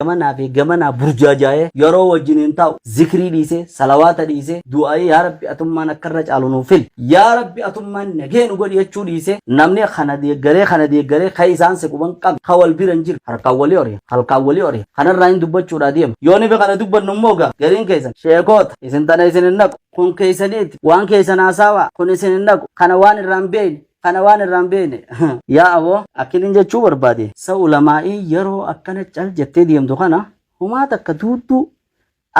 gamana burjaajaa'ee yeroo wajjiniin taa'u zikrii dhiisee salawaata dhiisee du'aa'ee yaa rabbi atummaan akkarra caalu nuuf fili yaa rabbi atummaan nagee nu godhi jechuu dhiisee namni kana deeggaree ka isaan siquban qabu ka wal biran jiru halkan walii horiya kanarraa hin dubbachuudhaa deema yoo ni kana dubbannu immoo gaa gariin keessan sheekoota isin tana isin hin naqu kun keessaniiti waan keessan haasawaa kun isin hin naqu kana waan irraan beeyne yaa aboo akkinin jechuu barbaade sa ulamaa'ii yeroo akkana cal jettee deemtu kana humaa takka tuuttuu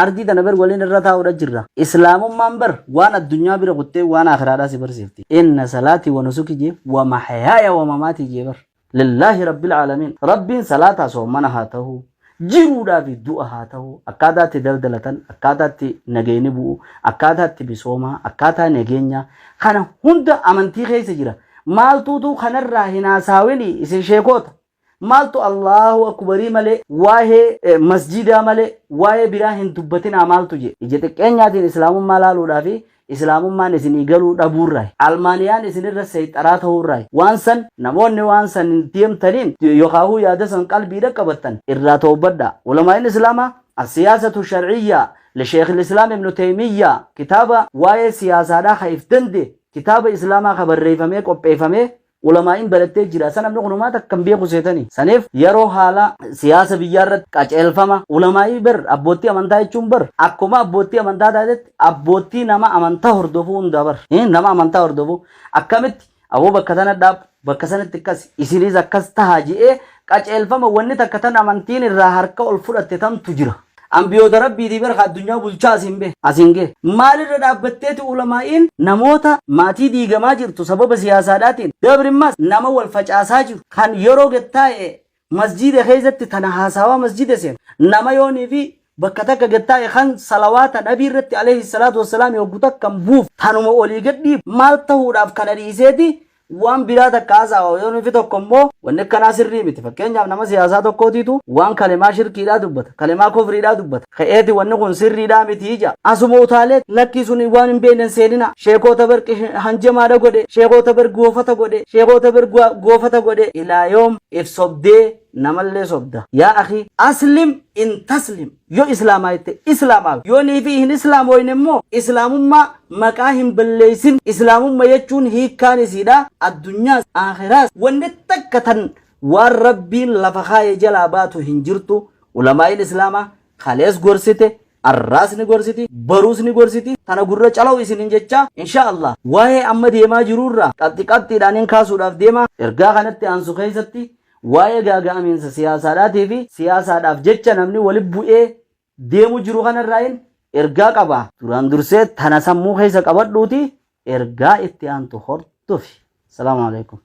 ardii tana bar waliin irra taa'uudha jirra islaamummaan bar waan addunyaa bira kuttee waan akhiraadhaa si barsiifti inna salaatii wa nusuki jee wa mahyaaya wa mamaatii jee bar lillaahi rabbil caalamiin rabbiin salaataa soomana haa ta'uu jiruudhaa fi du'a haa ta'uu akkaataatti daldalatan akkaataatti nageenya bu'u akkaataatti bisoomaa akkaataa nageenya kana hunda amantii keessa jira maaltuutu kanarraa hin haasaawini isin sheekoota maaltu Allahu akbarii malee waa'ee masjidaa malee waa'ee biraa hin dubbatinaa maaltu je ija xiqqeenyaatiin islaamummaa laaluudhaa fi islaamummaan isinii galuu dhabuurraa almaaniyaan isinirra seexaraa ta'uurraa waan san namoonni waan san deemtaniin yookaan yaada san qalbiidha qabattan irraa toobadha ulamaa'in islaamaa السياسة الشرعية لشيخ الإسلام ابن تيمية كتابة واي سياسة دا خيف دندي كتابة إسلاما خبر ريفمي قبيفمي علماء بلدتي جرا سنة ابن علماء كم بيقو سيتني سنف يرو حالا سياسة بيارت كاچ الفما علماء بر أبوتي أمانتا چومبر أكما أبوتي أمانتا دادت أبوتي نما أمانتا هردوفو اندابر نما أمانتا هردوفو أكمت أبو بكتانا داب بكسانة تكس إسيريز أكس تهاجي كاچ الفما وني تكتان أمانتين الراهركا الفرد تتم تجرا أنبياء ربي دي برخا الدنيا بلچا سيمبه أسينجه مال ردابتت علماءين نموتا ماتي دي جماجر تسبب سياساتين دبر ماس نما والفجاساجر كان يرو گتاي مسجد خيزت تنحاسوا مسجد سين نما يوني في بكتك گتاي خان صلوات نبي رت عليه الصلاه والسلام يوغتك كم بوف تنمو اولي گدي مال تهوداف كنريسيدي وان بلادا كازا ويون في توكمبو ونكنا سري مت فكينيا نما سياسات كوتيتو وان كلمه شركي لا دبت كلمه كفر لا دبت خيتي ونكون سري دا متيجا اسمو تاله لكي سوني وان بين سيدنا شيخو تبر هنجما دا غودي شيخو تبر غوفتا غودي شيخو تبر غوفتا غودي الى يوم افسبدي نمل سبدا يا اخي اسلم ان تسلم يو اسلامايت اسلام يو ني في اسلام وينمو اسلام ما مكاهم بليسن اسلام ما يچون هي كان سيدا الدنيا اخرات ونتكتن والرب لفخاي جلاباتو هنجرتو علماء الاسلام خالص غورسيته الراس نغورسيتي بروس نغورسيتي تانا غورا چلاو اسين جچا ان شاء الله واي اما ديما جرورا قطي دانين كاسو داف ديما ارغا خنتي انسو خيستي waa'ee gaaga'amiinsa siyaasaadhaatii fi siyaasaadhaaf jecha namni wali bu'ee deemu jiru kanarraayin ergaa qaba duraan dursee tana sammuu keessa qabadhuuti ergaa itti aantu hordofi. Salaamu alaikum.